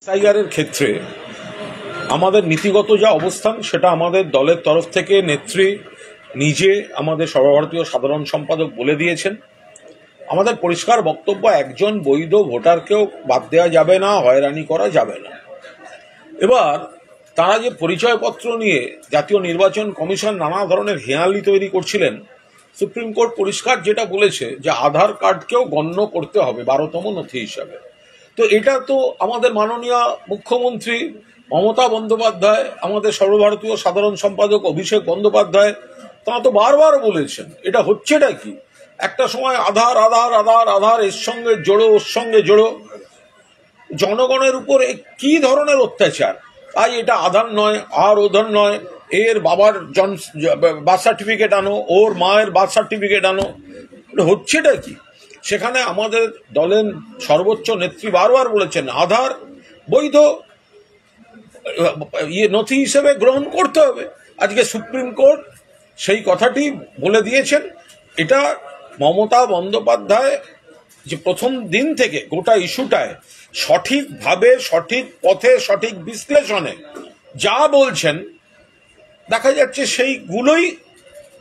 এসআইআরের ক্ষেত্রে আমাদের নীতিগত যা অবস্থান সেটা আমাদের দলের তরফ থেকে নেত্রী নিজে আমাদের সর্বভারতীয় সাধারণ সম্পাদক বলে দিয়েছেন। আমাদের পরিষ্কার বক্তব্য, একজন বৈধ ভোটারকেও বাদ দেওয়া যাবে না, হয়রানি করা যাবে না। এবার তারা যে পরিচয়পত্র নিয়ে জাতীয় নির্বাচন কমিশন নানা ধরনের হেঁয়ালি তৈরি করছিলেন, সুপ্রিম কোর্ট পরিষ্কার যেটা বলেছে যে আধার কার্ডকেও গণ্য করতে হবে 12তম নথি হিসাবে। তো এটা তো আমাদের মাননীয় মুখ্যমন্ত্রী মমতা বন্দ্যোপাধ্যায়, আমাদের সর্বভারতীয় সাধারণ সম্পাদক অভিষেক বন্দ্যোপাধ্যায়, তারা তো বারবার বলেছেন। এটা হচ্ছেটা কি, একটা সময় আধার আধার আধার আধার, এর সঙ্গে জোড়ো ওর সঙ্গে জোড়ো, জনগণের উপরে কি ধরনের অত্যাচার। তাই এটা আধার নয় আর ওধার নয়, এর বাবার বার্থ সার্টিফিকেট আনো, ওর মায়ের বার্থ সার্টিফিকেট আনো, হচ্ছেটা কি। সেখানে আমাদের দলের সর্বোচ্চ নেত্রী বারবার বলেছেন আধার বৈধ নথি হিসেবে গ্রহণ করতে হবে। আজকে সুপ্রিম কোর্ট সেই কথাটি বলে দিয়েছেন। এটা মমতা বন্দ্যোপাধ্যায় যে প্রথম দিন থেকে গোটা ইস্যুটায় সঠিকভাবে, সঠিক পথে, সঠিক বিশ্লেষণে যা বলছেন দেখা যাচ্ছে সেইগুলোই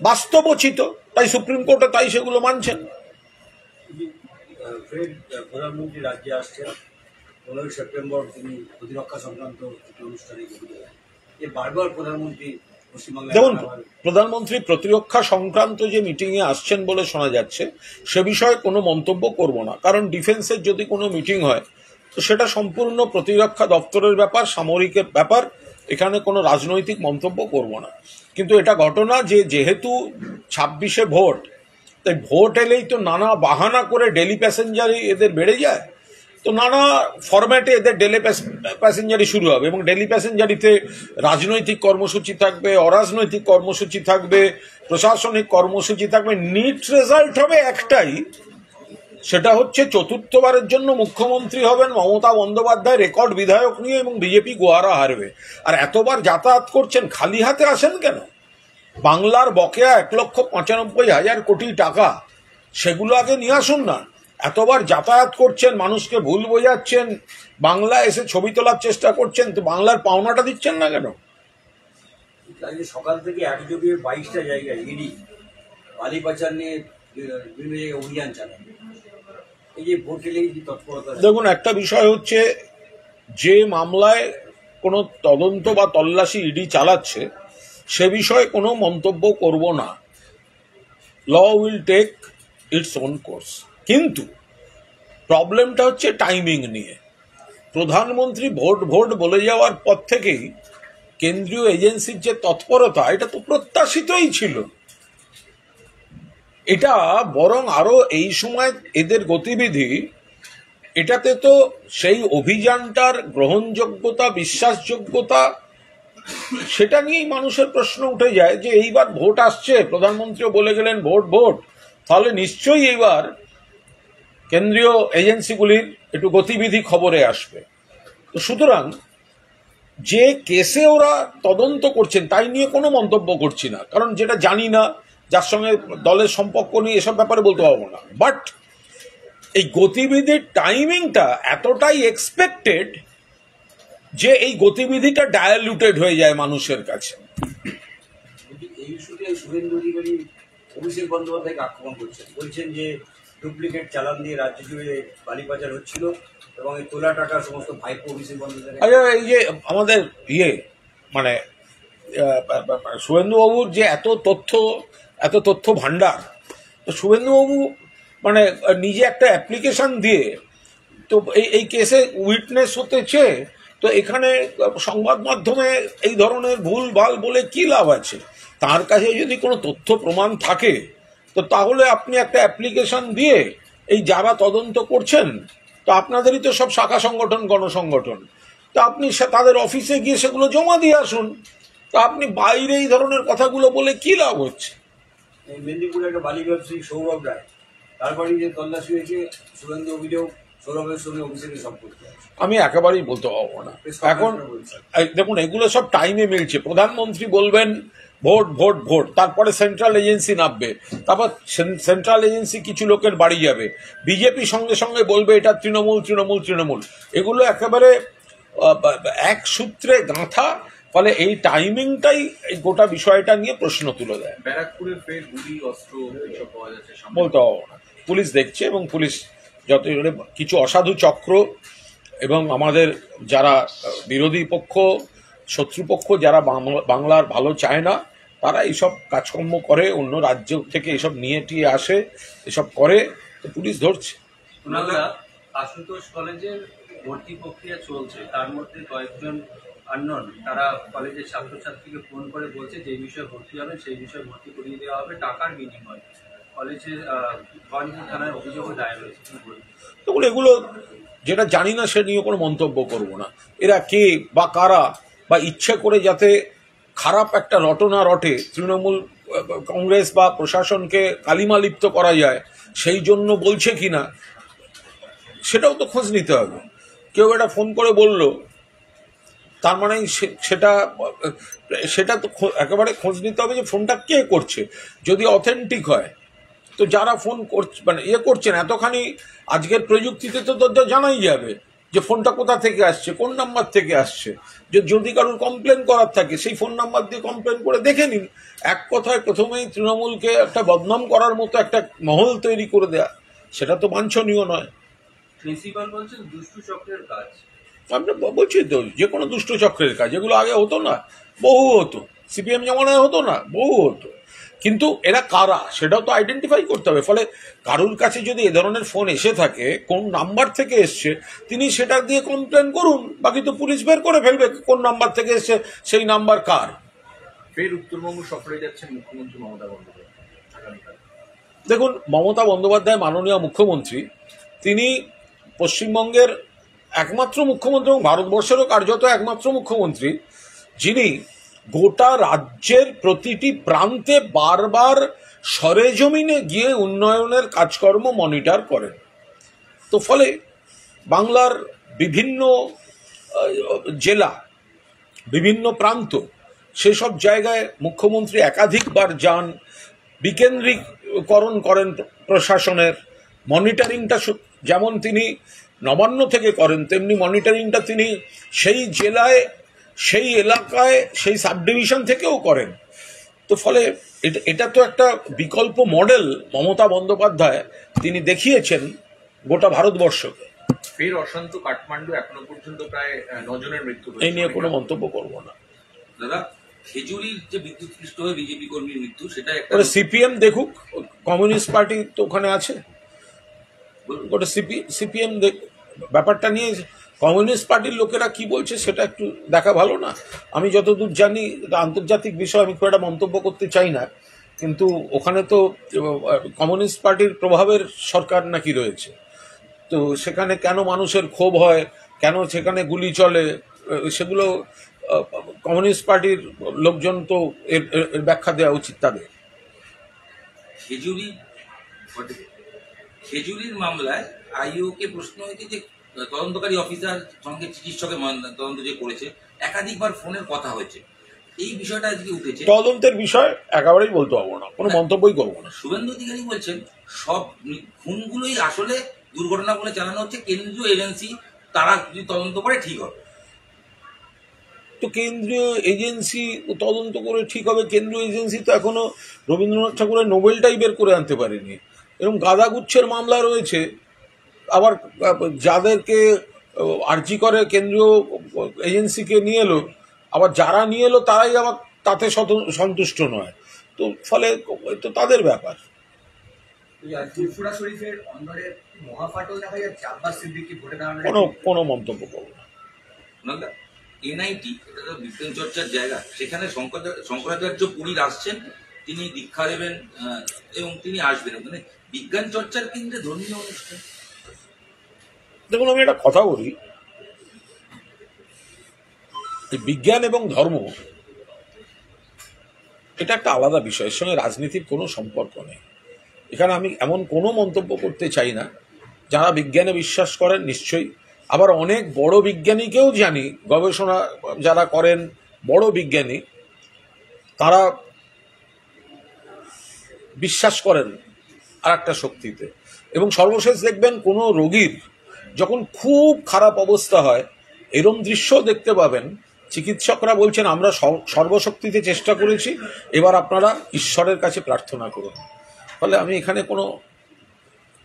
বাস্তবোচিত, তাই সুপ্রিম কোর্টে তাই সেগুলো মানছেন। প্রধানমন্ত্রী রাজ্যে আসছেন, 15 সেপ্টেম্বর তিনি প্রতিরক্ষা সংক্রান্ত অনুষ্ঠানে বারবার প্রধানমন্ত্রী দেখুন, প্রধানমন্ত্রী প্রতিরক্ষা সংক্রান্ত যে মিটিংয়ে আসছেন বলে শোনা যাচ্ছে, সে বিষয়ে কোনো মন্তব্য করব না। কারণ ডিফেন্সের যদি কোনো মিটিং হয় তো সেটা সম্পূর্ণ প্রতিরক্ষা দপ্তরের ব্যাপার, সামরিকের ব্যাপার, এখানে কোনো রাজনৈতিক মন্তব্য করব না। কিন্তু এটা ঘটনা যে যেহেতু 26শে ভোট, তাই ভোট এলেই তো নানা বাহানা করে ডেলি প্যাসেঞ্জারই এদের বেড়ে যায়। তো নানা ফরম্যাটে এদের ডেলি প্যাসেঞ্জারি শুরু হবে, এবং ডেলি প্যাসেঞ্জারিতে রাজনৈতিক কর্মসূচি থাকবে, অরাজনৈতিক কর্মসূচি থাকবে, প্রশাসনিক কর্মসূচি থাকবে। নিট রেজাল্ট হবে একটাই, সেটা হচ্ছে চতুর্থবারের জন্য মুখ্যমন্ত্রী হবেন মমতা বন্দ্যোপাধ্যায়, রেকর্ড বিধায়ক নিয়ে, এবং বিজেপি গোয়ারা হারবে। আর এতবার যাতায়াত করছেন, খালি হাতে আসেন কেন? বাংলার বকেয়া 1,95,000 কোটি টাকা, সেগুলো আগে নিয়ে আসুন না। এতবার যাতায়াত করছেন, মানুষকে ভুল বোঝাচ্ছেন, বাংলা এসে ছবি তোলার চেষ্টা করছেন, তো বাংলার পাওনাটা দিচ্ছেন না কেন? সকাল থেকে একযোগে 22টা জায়গায় ইডি বালি পাচার নিয়ে বিভিন্ন জায়গায় অভিযান চালায়। এই যে ভোট এলেই তৎপরতা। দেখুন, একটা বিষয় হচ্ছে, যে মামলায় কোনো তদন্ত বা তল্লাশি ইডি চালাচ্ছে সে বিষয়ে কোনো মন্তব্য করব না। Law will take its own course. কিন্তু প্রবলেমটা হচ্ছে টাইমিং নিয়ে। প্রধানমন্ত্রী ভোট ভোট বলে যাওয়ার পর থেকেই কেন্দ্রীয় এজেন্সির যে তৎপরতা, এটা তো প্রত্যাশিতই ছিল। এটা বরং আরো এই সময় এদের গতিবিধি, এটাতে তো সেই অভিযানটার গ্রহণযোগ্যতা, বিশ্বাসযোগ্যতা, সেটা নিয়েই মানুষের প্রশ্ন উঠে যায় যে এইবার ভোট আসছে, প্রধানমন্ত্রীও বলে গেলেন ভোট ভোট, তাহলে নিশ্চয়ই এইবার কেন্দ্রীয় এজেন্সিগুলির একটু গতিবিধি খবরে আসবে। তো সুতরাং যে কেসে ওরা তদন্ত করছেন তাই নিয়ে কোনো মন্তব্য করছি না, কারণ যেটা জানি না, যার সঙ্গে দলের সম্পর্ক নিয়ে এসব ব্যাপারে বলতে পারবো না। বাট এই গতিবিধির টাইমিংটা এতটাই এক্সপেক্টেড যে এই গতিবিধিটা ডায়ালুটেড হয়ে যায় মানুষের কাছে। এই ইস্যুতে শুভেন্দু অধিকারী অভিষেক বন্দ্যোপাধ্যায়কে আক্রমণ করছেন, বলছেন যে ডুপ্লিকেট চালান দিয়ে রাজ্য জুড়ে বালি পাচার হচ্ছিল, এবং এই তোলা টাকা সমস্ত ভাইপো অভিষেক বন্দ্যোপাধ্যায়। আচ্ছা, এই যে আমাদের মানে শুভেন্দুবাবুর যে এত তথ্য ভান্ডার, তো শুভেন্দুবাবু মানে নিজে একটা অ্যাপ্লিকেশন দিয়ে তো এই কেসে উইটনেস হতেছে। তো এখানে সংবাদ মাধ্যমে এই ধরনের ভুল ভাল বলে কি লাভ আছে? তার কাছে যদি কোনো তথ্য প্রমাণ থাকে তো তাহলে আপনি একটা অ্যাপ্লিকেশন দিয়ে এই যারা তদন্ত করছেন, তো আপনাদেরই তো সব শাখা সংগঠন, গণসংগঠন, তো আপনি তাদের অফিসে গিয়ে সেগুলো জমা দিয়ে আসুন। তো আপনি বাইরে এই ধরনের কথাগুলো বলে কি লাভ হচ্ছে? মেদিনীপুরে একটা বালি ব্যবসায়ী সৌরভ রায়, তারপরে যে তল্লাশি হয়েছে, শুভেন্দু অভিযোগ সৌরভের সঙ্গে অভিষেকের সম্পর্ক। আমি একেবারেই বলতে পারবো না। এখন দেখুন, এগুলো সব টাইমে মিলছে। প্রধানমন্ত্রী বলবেন ভোট ভোট ভোট, তারপরে সেন্ট্রাল এজেন্সি নামবে, তারপর সেন্ট্রাল এজেন্সি কিছু লোকের বাড়ি যাবে, বিজেপি সঙ্গে সঙ্গে বলবে এটা তৃণমূল তৃণমূল তৃণমূল। এগুলো একেবারে এক সূত্রে গাঁথা, ফলে এই টাইমিংটাই এই গোটা বিষয়টা নিয়ে প্রশ্ন তুলে দেয়। ব্যারাকপুরে ফের গুলি অস্ত্র এসব পাওয়া যাচ্ছে সামনে। বলতে হবে না, পুলিশ দেখছে, এবং পুলিশ যত কিছু অসাধু চক্র এবং আমাদের যারা বিরোধী পক্ষ, শত্রুপক্ষ, যারা বাংলার ভালো চায় না, তারা এইসব কাজকর্ম করে, অন্য রাজ্য থেকে এসব নিয়ে টিয়ে আসে, এসব করে, তো পুলিশ ধরছে। ওনারা আশুতোষ কলেজের ভর্তি প্রক্রিয়া চলছে, তার মধ্যে কয়েকজন আননোন তারা কলেজের ছাত্রছাত্রীকে ফোন করে বলছে যে বিষয়ে ভর্তি হবে সেই বিষয়ে ভর্তি করিয়ে দেওয়া হবে টাকার বিনিময়ে। কলেজের ভবানীপুর থানায় অভিযোগও দায়ের হয়েছে। কি বলবেন? তখন এগুলো যেটা জানি না সে নিয়ে কোনো মন্তব্য করব না। এরা কে বা কারা, বা ইচ্ছে করে যাতে খারাপ একটা রটনা রটে, তৃণমূল কংগ্রেস বা প্রশাসনকে কালিমালিপ্ত করা যায়, সেই জন্য বলছে কিনা সেটাও তো খোঁজ নিতে হবে। কেউ এটা ফোন করে বলল, তার মানে সেটা তো একেবারে খোঁজ নিতে হবে যে ফোনটা কে করছে। যদি অথেন্টিক হয় তো যারা ফোন করছে, মানে করছেন, এতখানি আজকের প্রযুক্তিতে তো জানাই যাবে যে ফোনটা কোথা থেকে আসছে, কোন নাম্বার থেকে আসছে। যদি কারোর কমপ্লেন করার থাকে সেই ফোন নাম্বার দিয়ে কমপ্লেন করে দেখে নিন। এক কথায় প্রথমেই তৃণমূলকে একটা বদনাম করার মতো একটা মহল তৈরি করে দেয়া, সেটা তো বাঞ্ছনীয় নয়। প্রিন্সিপাল বলছেন দুষ্টু চক্রের কাজ। আমরা বলছি তো, যে কোনো দুষ্ট চক্রের কাজ, এগুলো আগে হতো না, বহু হতো, সিপিএম জমানায় হতো না, বহু হতো। কিন্তু এরা কারা সেটাও তো আইডেন্টিফাই করতে হবে। ফলে কারুর কাছে যদি এ ধরনের ফোন এসে থাকে, কোন নাম্বার থেকে এসছে, তিনি সেটা দিয়ে কমপ্লেন করুন, বাকি তো পুলিশ বের করে ফেলবে কোন নাম্বার থেকে এসছে, সেই নাম্বার কার। ফের উত্তরবঙ্গ সফরে যাচ্ছেন মুখ্যমন্ত্রী মমতা বন্দ্যোপাধ্যায় আগামীকাল। দেখুন, মমতা বন্দ্যোপাধ্যায় মাননীয় মুখ্যমন্ত্রী, তিনি পশ্চিমবঙ্গের একমাত্র মুখ্যমন্ত্রী এবং ভারতবর্ষেরও কার্যত একমাত্র মুখ্যমন্ত্রী যিনি গোটা রাজ্যের প্রতিটি প্রান্তে বারবার সরেজমিনে গিয়ে উন্নয়নের কাজকর্ম মনিটর করেন। তো ফলে বাংলার বিভিন্ন জেলা, বিভিন্ন প্রান্ত, সেসব জায়গায় মুখ্যমন্ত্রী একাধিকবার যান, বিকেন্দ্রীকরণ করেন প্রশাসনের। মনিটরিংটা যেমন তিনি নবান্ন থেকে করেন, তেমনি মনিটরিংটা তিনি সেই জেলায়, সেই এলাকায়, সেই সাব ডিভিশন থেকেও করেন। তো ফলে এটা তো একটা বিকল্প মডেল মমতা বন্দ্যোপাধ্যায় তিনি দেখিয়েছেন গোটা ভারতবর্ষকে। ফের অশান্ত কাঠমান্ডু, এখনো পর্যন্ত প্রায় 9 জনের মৃত্যু হয়েছে। এই নিয়ে কোনো মন্তব্য করবো না। দাদা, খেজুরির যে বিদ্যুৎস্পৃষ্ট হয়ে বিজেপি কর্মীর মৃত্যু, সেটা একটা ওটা সিপিএম দেখুক, কমিউনিস্ট পার্টি তো ওখানে আছে, ওটা সিপিএম ব্যাপারটা নিয়ে কমিউনিস্ট পার্টির লোকেরা কি বলছে সেটা একটু দেখা ভালো না? আমি যতদূর জানি এটা আন্তর্জাতিক বিষয়, আমি খুব একটা মন্তব্য করতে চাই না, কিন্তু ওখানে তো কমিউনিস্ট পার্টির প্রভাবের সরকার নাকি রয়েছে। তো সেখানে কেন মানুষের ক্ষোভ হয়, কেন সেখানে গুলি চলে, সেগুলো কমিউনিস্ট পার্টির লোকজন তো এর ব্যাখ্যা দেওয়া উচিত তাদের। খেজুরির মামলায় আইওকে প্রশ্ন হয়েছে যে তদন্তকারী অফিসার সঙ্গে চিকিৎসকের তদন্ত যে করেছে, একাধিকবার ফোনের কথা হয়েছে, এই বিষয়টা আজকে উঠেছে। তদন্তের বিষয় একেবারেই বলতে পারবো না, কোনো মন্তব্যই করবো না। শুভেন্দু অধিকারী বলছেন সব খুনগুলোই আসলে দুর্ঘটনা বলে চালানো হচ্ছে, কেন্দ্রীয় এজেন্সি তারা যদি তদন্ত করে ঠিক হবে। তো কেন্দ্রীয় এজেন্সি তদন্ত করে ঠিক হবে? কেন্দ্রীয় এজেন্সি তো এখনো রবীন্দ্রনাথ ঠাকুরের নোবেলটাই বের করে আনতে পারেনি। এরকম গাদাগুচ্ছের মামলা রয়েছে, আবার যাদেরকে আর্জি করে কেন্দ্রীয় এজেন্সিকে নিয়ে এলো, আবার যারা নিয়ে এলো তারাই আবার তাতে সন্তুষ্ট নয়। তো ফলে তো তাদের ব্যাপার। ফুরফুরা শরীফের অন্দরে মহাফাটল দেখা যাচ্ছে, আব্বাস সিদ্দিকী ভোটে দাঁড়ানোর কোনো মন্তব্য করবো না। এনআইটি, এটা তো বিজ্ঞান চর্চার জায়গা, সেখানে শঙ্করাচার্য পুরীর আসছেন, তিনি দীক্ষা দেবেন এবং তিনি আসবেন, মানে বিজ্ঞান চর্চার কেন্দ্রে ধর্মীয় অনুষ্ঠান। দেখুন, আমি একটা কথা বলি, বিজ্ঞান এবং ধর্ম এটা একটা আলাদা বিষয়, এর সঙ্গে রাজনীতির কোনো সম্পর্ক নেই। এখানে আমি এমন কোনো মন্তব্য করতে চাই না। যারা বিজ্ঞানে বিশ্বাস করেন নিশ্চয়ই, আবার অনেক বড় বিজ্ঞানীকেও জানি, গবেষণা যারা করেন বড় বিজ্ঞানী, তারা বিশ্বাস করেন আর একটা শক্তিতে। এবং সর্বশেষ দেখবেন কোনো রোগীর যখন খুব খারাপ অবস্থা হয়, এরম দৃশ্য দেখতে পাবেন। চিকিৎসকরা বলছেন আমরা সর্বশক্তিতে চেষ্টা করেছি, এবার আপনারা ঈশ্বরের কাছে প্রার্থনা করুন। ফলে আমি এখানে কোনো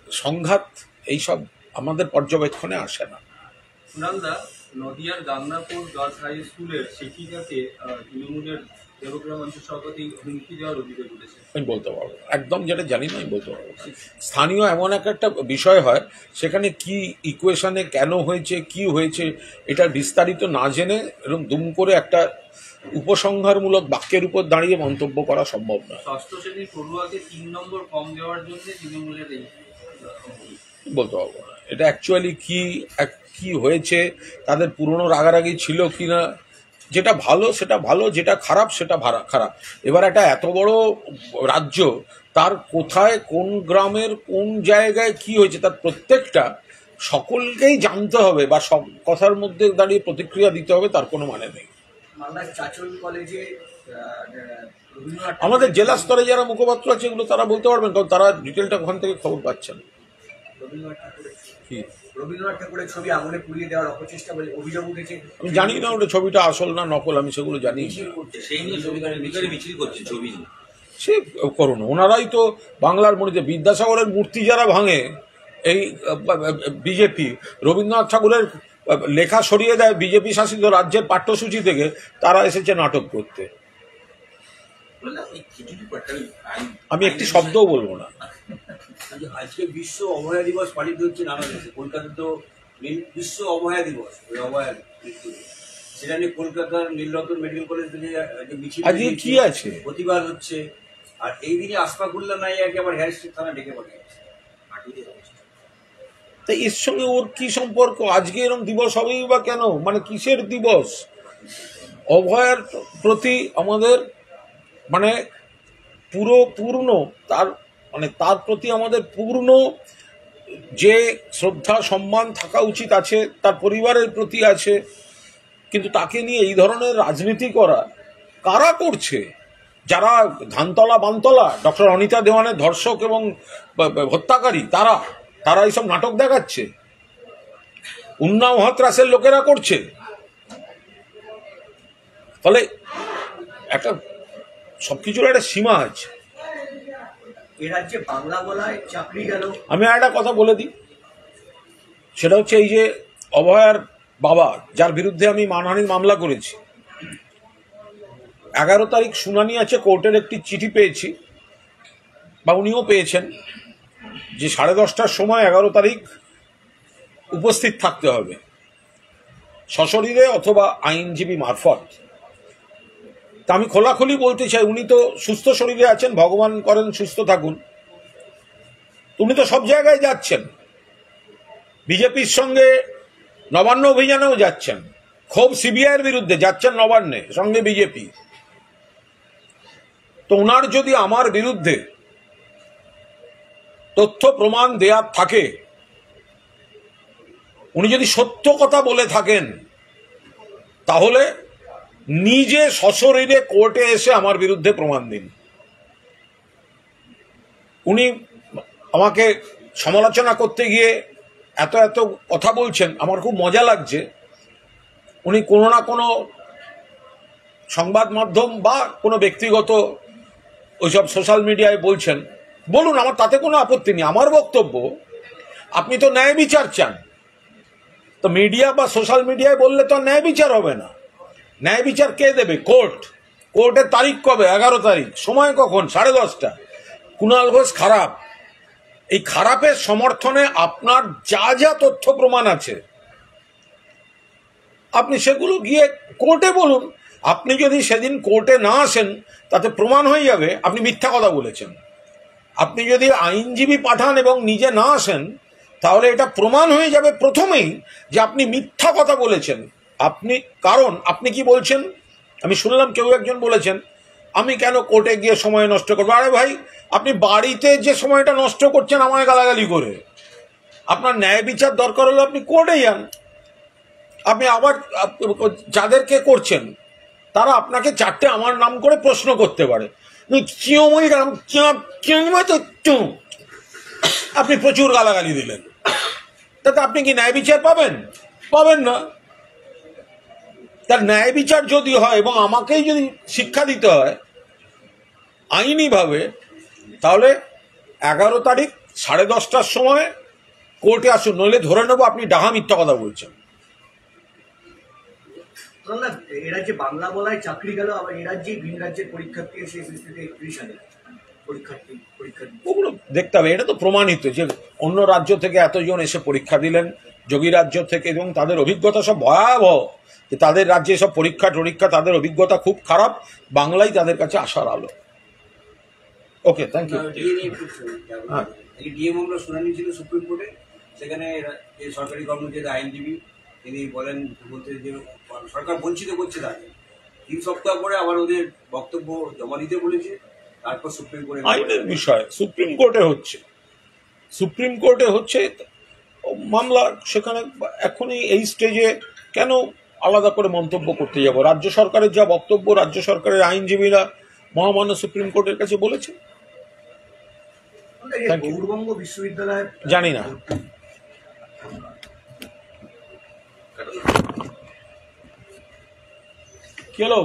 সংঘাত এইসব আমাদের পর্যবেক্ষণে আসে না। কুণালদা, নদিয়ার গাংনাপুর গার্লস হাই স্কুলের শিক্ষিকাকে তৃণমূলের দেবগ্রাম অঞ্চল সভাপতি হুমকি দেওয়ার অভিযোগ উঠেছে। আমি বলতে পারবো না, একদম যেটা জানি না আমি বলতে পারবো না। স্থানীয় এমন একটা বিষয় হয়, সেখানে কি ইকুয়েশনে কেন হয়েছে, কি হয়েছে, এটা বিস্তারিত না জেনে এবং দুম করে একটা উপসংহারমূলক বাক্যের উপর দাঁড়িয়ে মন্তব্য করা সম্ভব নয়। ষষ্ঠ শ্রেণীর পড়ুয়াকে 3 নম্বর কম দেওয়ার জন্য তৃণমূলের এই বলতে পারবো না এটা অ্যাকচুয়ালি কি হয়েছে, তাদের পুরনো রাগারাগি ছিল কি না। যেটা ভালো সেটা ভালো, যেটা খারাপ সেটা খারাপ। এবার একটা এত বড় রাজ্য, তার কোথায় কোন গ্রামের কোন জায়গায় কি হয়েছে তার প্রত্যেকটা সকলকেই জানতে হবে বা সব কথার মধ্যে দাঁড়িয়ে প্রতিক্রিয়া দিতে হবে, তার কোনো মানে নেই। মালদার চাচল কলেজে আমাদের জেলা স্তরে যারা মুখপাত্র আছে এগুলো তারা বলতে পারবেন, কারণ তারা ডিটেলটা ওখান থেকে খবর পাচ্ছেন। রবীন্দ্রনাথ ঠাকুরের ছবি আগুনে পুড়িয়ে দেওয়ার অপচেষ্টা বলে অভিযোগ উঠেছে। আমি জানি না ওটা ছবিটা আসল না নকল, আমি সেগুলো জানি না। সেই নিয়ে ছবি মিছিল করছে, ছবি নিয়ে। সে করুন, ওনারাই তো বাংলার মূর্তি, বিদ্যাসাগরের মূর্তি যারা ভাঙে এই বিজেপি, রবীন্দ্রনাথ ঠাকুরের লেখা সরিয়ে দেয় বিজেপি শাসিত রাজ্যের পাঠ্যসূচি থেকে, তারা এসেছে নাটক করতে। আমি একটি শব্দও বলবো না। আজকে বিশ্ব অভয়া দিবস পালিত হচ্ছে নানা দেশে। কলকাতাতেও বিশ্ব অভয়া দিবস, ওই অভয়ার মৃত্যু, সেটা নিয়ে কলকাতার নীলরতন মেডিকেল কলেজ থেকে মিছিল আজকে কি আছে, প্রতিবাদ হচ্ছে। আর এই দিনে আসফাকুল্লাহ নাইয়াকে আবার হেয়ার স্ট্রিট থানা ডেকে পাঠিয়েছে। তাই এর সঙ্গে ওর কি সম্পর্ক? আজকে এরকম দিবস হবেই বা কেন? মানে কিসের দিবস? অভয়ার প্রতি আমাদের মানে পূর্ণ তার প্রতি আমাদের পূর্ণ যে শ্রদ্ধা সম্মান থাকা উচিত আছে, তার পরিবারের প্রতি আছে, কিন্তু তাকে নিয়ে এই ধরনের রাজনীতি করা কারা করছে? যারা ধানতলা বানতলা ডক্টর অনিতা দেওয়ানের ধর্ষক এবং হত্যাকারী, তারা এইসব নাটক দেখাচ্ছে। উন্নাও হত্রাসের লোকেরা করছে। ফলে একটা সবকিছুর একটা সীমা আছে। এ রাজ্যে বাংলা বলায় চাকরি গেল। আমি একটা কথা বলে দিই, সেটা হচ্ছে এই যে অভয়ার বাবা, যার বিরুদ্ধে আমি মানহানির মামলা করেছি, 11 তারিখ শুনানি আছে, কোর্টের একটি চিঠি পেয়েছি বা উনিও পেয়েছেন যে 10:30টার সময় 11 তারিখ উপস্থিত থাকতে হবে, সশরীরে অথবা আইনজীবী মারফত। তা আমি খোলাখুলি বলতে চাই, উনি তো সুস্থ শরীরে আছেন, ভগবান করেন সুস্থ থাকুন। উনি তো সব জায়গায় যাচ্ছেন, বিজেপির সঙ্গে নবান্ন অভিযানেও যাচ্ছেন, ক্ষোভ সিবিআইয়ের বিরুদ্ধে যাচ্ছেন নবান্নে, সঙ্গে বিজেপি। তো ওনার যদি আমার বিরুদ্ধে তথ্য প্রমাণ দেওয়ার থাকে, উনি যদি সত্য কথা বলে থাকেন, তাহলে নিজে সশরীরে কোর্টে এসে আমার বিরুদ্ধে প্রমাণ দিন। উনি আমাকে সমালোচনা করতে গিয়ে এত কথা বলছেন, আমার খুব মজা লাগছে। উনি কোনো না কোনো সংবাদ মাধ্যম বা কোনো ব্যক্তিগত ওইসব সোশ্যাল মিডিয়ায় বলছেন, বলুন, আমার তাতে কোনো আপত্তি নেই। আমার বক্তব্য, আপনি তো ন্যায় বিচার চান, তো মিডিয়া বা সোশ্যাল মিডিয়ায় বললে তো ন্যায় বিচার হবে না। ন্যায় বিচার কে দেবে? কোর্টের তারিখ কবে? 11 তারিখ। সময় কখন? 10:30। কুণাল ঘোষ খারাপ, এই খারাপের সমর্থনে আপনার যা যা তথ্য প্রমাণ আছে আপনি সেগুলো গিয়ে কোর্টে বলুন। আপনি যদি সেদিন কোর্টে না আসেন, তাতে প্রমাণ হয়ে যাবে আপনি মিথ্যা কথা বলেছেন। আপনি যদি আইনজীবী পাঠান এবং নিজে না আসেন, তাহলে এটা প্রমাণ হয়ে যাবে প্রথমেই যে আপনি মিথ্যা কথা বলেছেন। কারণ আপনি কি বলছেন, আমি শুনলাম কেউ একজন বলেছেন, আমি কেন কোর্টে গিয়ে সময় নষ্ট করবো? আরে ভাই, আপনি বাড়িতে যে সময়টা নষ্ট করছেন আমায় গালাগালি করে, আপনার ন্যায় বিচার দরকার হলে আপনি কোর্টে যান। আপনি আবার যাদেরকে করছেন তারা আপনাকে 4টে আমার নাম করে প্রশ্ন করতে পারে, আপনি প্রচুর গালাগালি দিলেন, তাতে আপনি কি ন্যায় বিচার পাবেন? পাবেন না। তার ন্যায় বিচার যদি হয় এবং আমাকেই যদি শিক্ষা দিতে হয় আইনিভাবে, তাহলে 11 তারিখ 10:30টার সময় কোর্টে আসুন, নইলে ধরে নেবো আপনি ডাহা মিথ্যা কথা বলছেন। এ রাজ্যে বাংলা বলায় চাকরি গেল, আবার এ রাজ্যেই ভিন রাজ্যের পরীক্ষার্থী এসে এসএসসিতে 31 সালে পরীক্ষার্থী ওগুলো দেখতে হবে। এটা তো প্রমাণিত যে অন্য রাজ্য থেকে এতজন এসে পরীক্ষা দিলেন, যোগী রাজ্য থেকে, এবং তাদের অভিজ্ঞতা সব ভয়াবহ, যে তাদের রাজ্যে সব পরীক্ষা তাদের অভিজ্ঞতা খুব খারাপ, বাংলাই তাদের কাছে আসার আলো। ওকে, থ্যাংক ইউ। ডিএ মামলা শুনানি ছিল সুপ্রিম কোর্টে, সেখানে যে সরকারি কর্মচারী আইনজীবী তিনি বলতে যে সরকার বঞ্চিত করছে তাকে, 3 সপ্তাহ পরে আবার ওদের বক্তব্য জমা দিতে বলেছে, তারপর সুপ্রিম কোর্টে আইনের বিষয় সুপ্রিম কোর্টে হচ্ছে মামলা, সেখানে এখনই এই স্টেজে কেন আলাদা করে মন্তব্য করতে যাব? রাজ্য সরকারের যা বক্তব্য, রাজ্য সরকারের আইনজীবীরা মহামান্য সুপ্রিম কোর্টের কাছে বলেছে। গৌরবঙ্গ বিশ্ববিদ্যালয় জানি না। কি হলো?